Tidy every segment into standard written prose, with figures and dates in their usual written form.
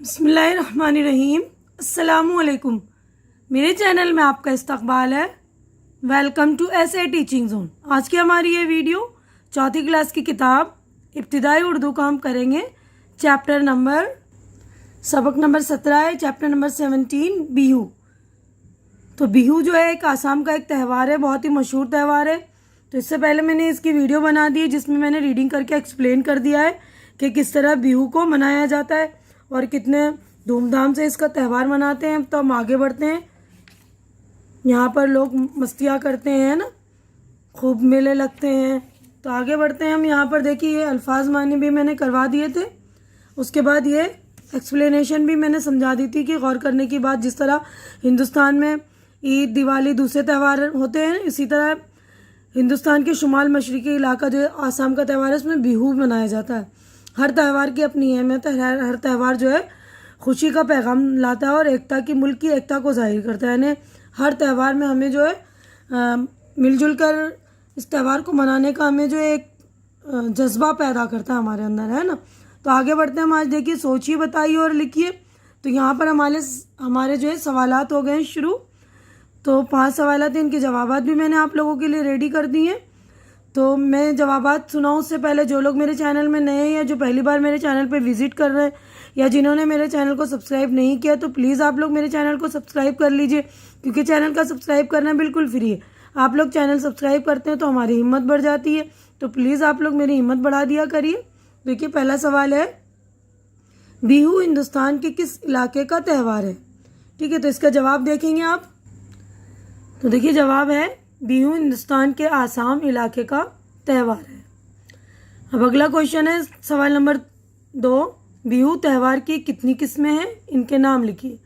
बिस्मिल्लाहिर्रहमानिर्रहीम। अस्सलामुअलैकुम। मेरे चैनल में आपका इस्तकबाल है। वेलकम टू ऐसे टीचिंग जोन। आज की हमारी ये वीडियो चौथी क्लास की किताब इब्तिदाई उर्दू का हम करेंगे। सबक नंबर 17 है, चैप्टर नंबर 17 बिहू। तो बिहू जो है एक आसाम का एक त्यौहार है, बहुत ही मशहूर त्यौहार है। तो इससे पहले मैंने इसकी वीडियो बना दी है जिसमें मैंने रीडिंग करके एक्सप्लेन कर दिया है कि किस तरह बिहू को मनाया जाता है और कितने धूमधाम से इसका त्यौहार मनाते हैं। तो हम आगे बढ़ते हैं। यहाँ पर लोग मस्तियाँ करते हैं ना, खूब मेले लगते हैं। तो आगे बढ़ते हैं हम। यहाँ पर देखिए ये अल्फाज मानी भी मैंने करवा दिए थे, उसके बाद ये एक्सप्लेनेशन भी मैंने समझा दी थी कि गौर करने की बात, जिस तरह हिंदुस्तान में ईद, दिवाली, दूसरे त्यौहार होते हैं, इसी तरह हिंदुस्तान के शुमाल मशरक़ी इलाका जो आसाम का त्यौहार है उसमें बिहू मनाया जाता है। हर त्यौहार की अपनी अहमियत है। हर त्यौहार जो है खुशी का पैगाम लाता है और एकता की, मुल्क की एकता को जाहिर करता है। यानी हर त्यौहार में हमें जो है मिलजुल कर इस त्यौहार को मनाने का हमें जो एक जज्बा पैदा करता है हमारे अंदर, है ना। तो आगे बढ़ते हैं हम। आज देखिए सोचिए, बताइए और लिखिए। तो यहाँ पर हमारे जो है सवालात हो गए हैं शुरू। तो 5 सवालात हैं, इनके जवाबात भी मैंने आप लोगों के लिए रेडी कर दिए हैं। तो मैं जवाबात सुनाऊं उससे पहले जो लोग मेरे चैनल में नए हैं या जो पहली बार मेरे चैनल पे विजिट कर रहे हैं या जिन्होंने मेरे चैनल को सब्सक्राइब नहीं किया, तो प्लीज़ आप लोग मेरे चैनल को सब्सक्राइब कर लीजिए, क्योंकि चैनल का सब्सक्राइब करना बिल्कुल फ्री है। आप लोग चैनल सब्सक्राइब करते हैं तो हमारी हिम्मत बढ़ जाती है। तो प्लीज़ आप लोग मेरी हिम्मत बढ़ा दिया करिए। देखिए पहला सवाल है, बिहू हिंदुस्तान के किस इलाके का त्यौहार है? ठीक है, तो इसका जवाब देखेंगे आप। तो देखिए जवाब है, बिहू हिंदुस्तान के आसाम इलाके का त्यौहार है। अब अगला क्वेश्चन है सवाल नंबर 2, बिहू त्यौहार की कितनी किस्में हैं? इनके नाम लिखिए।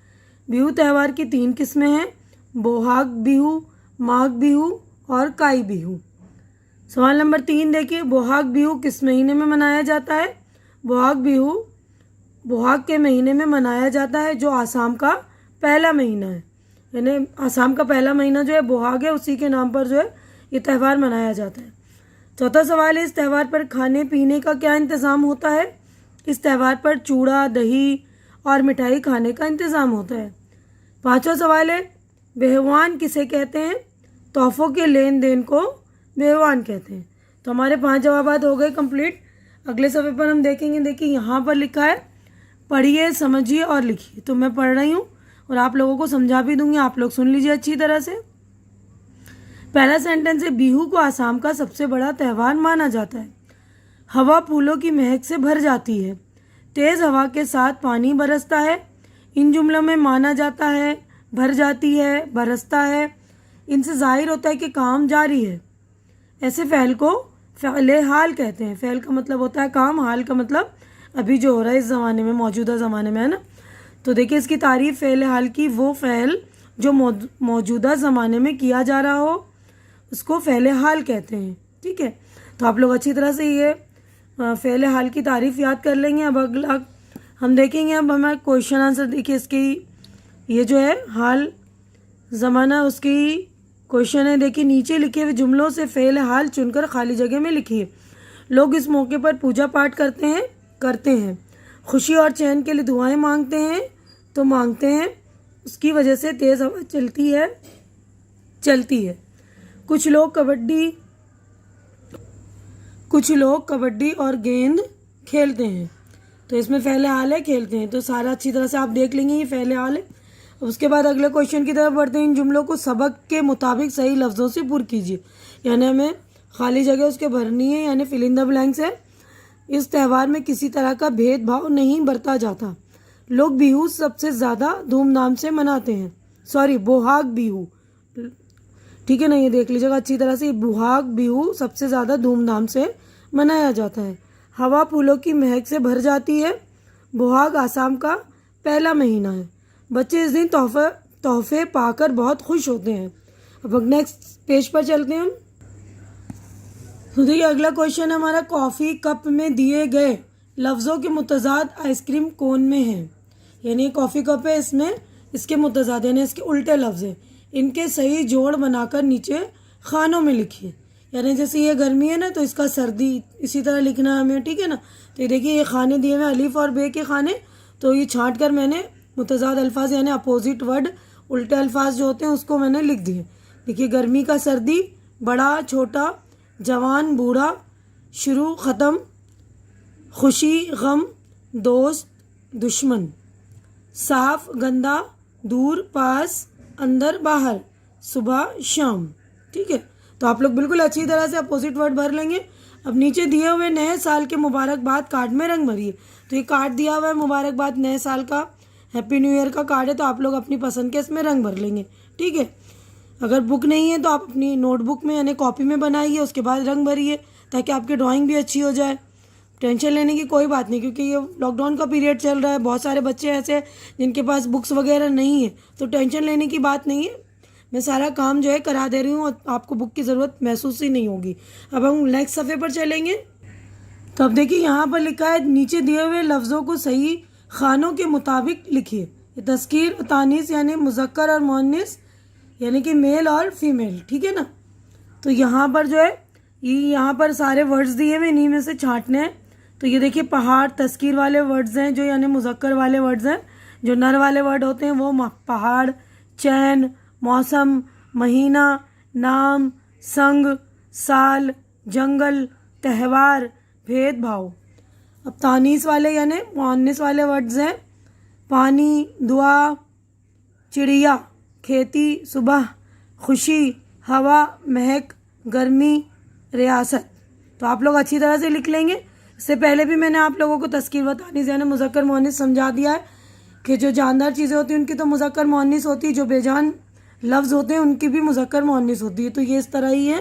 बिहू त्यौहार की 3 किस्में हैं, बोहाग बिहू, माघ बिहू और काई बिहू। सवाल नंबर 3 देखिए, बोहाग बिहू किस महीने में मनाया जाता है? बोहाग बिहू बोहाग के महीने में मनाया जाता है, जो आसाम का पहला महीना है। यानी आसाम का पहला महीना जो है बोहाग है, उसी के नाम पर जो है ये त्यौहार मनाया जाता है। चौथा सवाल है, इस त्यौहार पर खाने पीने का क्या इंतज़ाम होता है? इस त्यौहार पर चूड़ा, दही और मिठाई खाने का इंतज़ाम होता है। पांचवा सवाल है, बेहवान किसे कहते हैं? तोहफों के लेन देन को बेहवान कहते हैं। तो हमारे 5 जवाबात हो गए कंप्लीट। अगले सफ़े पर हम देखेंगे। देखिए यहाँ पर लिखा है, पढ़िए, समझिए और लिखिए। तो मैं पढ़ रही हूँ और आप लोगों को समझा भी दूंगी, आप लोग सुन लीजिए अच्छी तरह से। पहला सेंटेंस है, बिहू को आसाम का सबसे बड़ा त्यौहार माना जाता है। हवा फूलों की महक से भर जाती है, तेज़ हवा के साथ पानी बरसता है। इन जुमलों में माना जाता है, भर जाती है, बरसता है, इनसे जाहिर होता है कि काम जारी है। ऐसे फ़ेल को फ़ेले हाल कहते हैं। फ़ेल का मतलब होता है काम, हाल का मतलब अभी जो हो रहा है इस ज़माने में, मौजूदा ज़माने में, है ना। तो देखिए इसकी तारीफ़ फ़ेल हाल की, वो फ़ेल जो मौजूदा ज़माने में किया जा रहा हो उसको फ़ेल हाल कहते हैं। ठीक है, तो आप लोग अच्छी तरह से ये फ़ेल हाल की तारीफ़ याद कर लेंगे। अब अगला हम देखेंगे। अब हमारा क्वेश्चन आंसर देखिए, इसकी ये जो है हाल ज़माना उसकी क्वेश्चन है। देखिए नीचे लिखे हुए जुमलों से फ़ेल हाल चुनकर खाली जगह में लिखिए। लोग इस मौके पर पूजा पाठ करते हैं, खुशी और चैन के लिए दुआएं मांगते हैं, उसकी वजह से तेज़ हवा चलती है। कुछ लोग कबड्डी और गेंद खेलते हैं। तो इसमें फ़ेल हाल है, खेलते हैं। तो सारा अच्छी तरह से आप देख लेंगे, ये फ़ेल हाल है। उसके बाद अगले क्वेश्चन की तरफ बढ़ते हैं। इन जुमलों को सबक के मुताबिक सही लफ्ज़ों से पूर्ण कीजिए। यानी हमें खाली जगह उसके भरनी है, यानी फिल इन द ब्लैंक्स है। इस त्यौहार में किसी तरह का भेदभाव नहीं बरता जाता। लोग बिहू सबसे ज़्यादा धूमधाम से मनाते हैं। बोहाग बिहू, ठीक है ना, ये देख लीजिएगा अच्छी तरह से। बोहाग बिहू सबसे ज़्यादा धूमधाम से मनाया जाता है। हवा फूलों की महक से भर जाती है। बोहाग आसाम का पहला महीना है। बच्चे इस दिन तोहफे पाकर बहुत खुश होते हैं। अब नेक्स्ट पेज पर चलते हैं हम। तो देखिए अगला क्वेश्चन हमारा, कॉफ़ी कप में दिए गए लफ्ज़ों के मुतज़ाद आइसक्रीम कोन में है। यानी कॉफ़ी कप है, इसमें इसके मुतज़ाद यानी इसके उल्टे लफ्ज़ हैं, इनके सही जोड़ बनाकर नीचे खानों में लिखिए। यानी जैसे ये गर्मी है ना, तो इसका सर्दी इसी तरह लिखना है हमें, ठीक है ना। तो ये देखिए ये खाने दिए हुए अलीफ और बे के खाने, तो ये छांट कर मैंने मुतज़ाद अल्फाज यानी अपोजिट वर्ड, उल्टे अल्फाज जो होते हैं उसको मैंने लिख दिए। देखिए, गर्मी का सर्दी, बड़ा छोटा, जवान बूढ़ा, शुरू ख़त्म, खुशी गम, दोस्त दुश्मन, साफ गंदा, दूर पास, अंदर बाहर, सुबह शाम। ठीक है, तो आप लोग बिल्कुल अच्छी तरह से अपोजिट वर्ड भर लेंगे। अब नीचे दिए हुए नए साल के मुबारकबाद कार्ड में रंग भरिए। तो ये कार्ड दिया हुआ है मुबारकबाद नए साल का, हैप्पी न्यू ईयर का कार्ड है, तो आप लोग अपनी पसंद के इसमें रंग भर लेंगे। ठीक है, अगर बुक नहीं है तो आप अपनी नोटबुक में यानी कॉपी में बनाइए, उसके बाद रंग भरिए ताकि आपकी ड्राइंग भी अच्छी हो जाए। टेंशन लेने की कोई बात नहीं, क्योंकि ये लॉकडाउन का पीरियड चल रहा है, बहुत सारे बच्चे ऐसे हैं जिनके पास बुक्स वगैरह नहीं है, तो टेंशन लेने की बात नहीं है। मैं सारा काम जो है करा दे रही हूँ और आपको बुक की ज़रूरत महसूस ही नहीं होगी। अब हम नेक्स्ट सफ़े पर चलेंगे। तो अब देखिए, यहाँ पर लिखा है नीचे दिए हुए लफ्ज़ों को सही खानों के मुताबिक लिखिए। ये तस्कीर तानीस यानी मुज़क्कर और मुअन्निस यानी कि मेल और फीमेल। ठीक है ना, तो यहाँ पर जो है ये यहाँ पर सारे वर्ड्स दिए हुए, इन्हीं में से छांटने हैं। तो ये देखिए, पहाड़ तस्कीर वाले वर्ड्स हैं जो यानी मुज़क्कर वाले वर्ड्स हैं। जो नर वाले वर्ड होते हैं वो पहाड़, चैन, मौसम, महीना, नाम, संग, साल, जंगल, त्यौहार, भेदभाव। अब तानीस वाले यानी मुअन्निस वाले वर्ड्स हैं पानी, दुआ, चिड़िया, खेती, सुबह, खुशी, हवा, महक, गर्मी, रियासत। तो आप लोग अच्छी तरह से लिख लेंगे। इससे पहले भी मैंने आप लोगों को तस्कीर व तानीस यानी मुज़क्कर मुअन्निस समझा दिया है कि जो जानदार चीज़ें होती हैं उनकी तो मुज़क्कर मुअन्निस होती है, जो बेजान लफ्ज़ होते हैं उनकी भी मुज़क्कर मुअन्निस होती है। तो ये इस तरह ही है।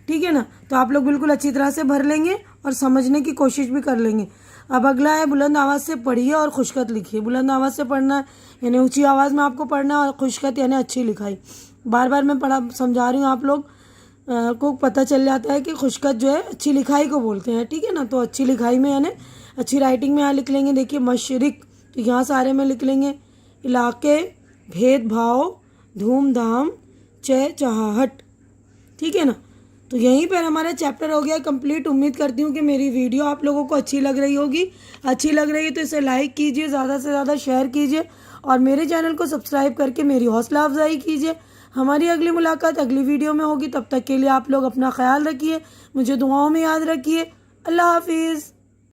ठीक है ना, तो आप लोग बिल्कुल अच्छी तरह से भर लेंगे और समझने की कोशिश भी कर लेंगे। अब अगला है बुलंद आवाज़ से पढ़िए और खुशखत लिखिए। बुलंद आवाज़ से पढ़ना है यानी ऊंची आवाज़ में आपको पढ़ना है, और खुशखत यानी अच्छी लिखाई। बार बार मैं पढ़ा समझा रही हूँ, आप लोग को पता चल जाता है कि खुशखत जो है अच्छी लिखाई को बोलते हैं। ठीक है ना, तो अच्छी लिखाई में यानी अच्छी राइटिंग में यहाँ लिख लेंगे। देखिए, मशरिक, तो यहाँ सारे में लिख लेंगे। इलाके, भेदभाव, धूमधाम, चहचहाहट। ठीक है ना, तो यहीं पर हमारा चैप्टर हो गया कंप्लीट। उम्मीद करती हूँ कि मेरी वीडियो आप लोगों को अच्छी लग रही होगी। अच्छी लग रही है तो इसे लाइक कीजिए, ज़्यादा से ज़्यादा शेयर कीजिए और मेरे चैनल को सब्सक्राइब करके मेरी हौसला अफजाई कीजिए। हमारी अगली मुलाकात अगली वीडियो में होगी। तब तक के लिए आप लोग अपना ख्याल रखिए, मुझे दुआओं में याद रखिए। अल्लाह हाफिज़।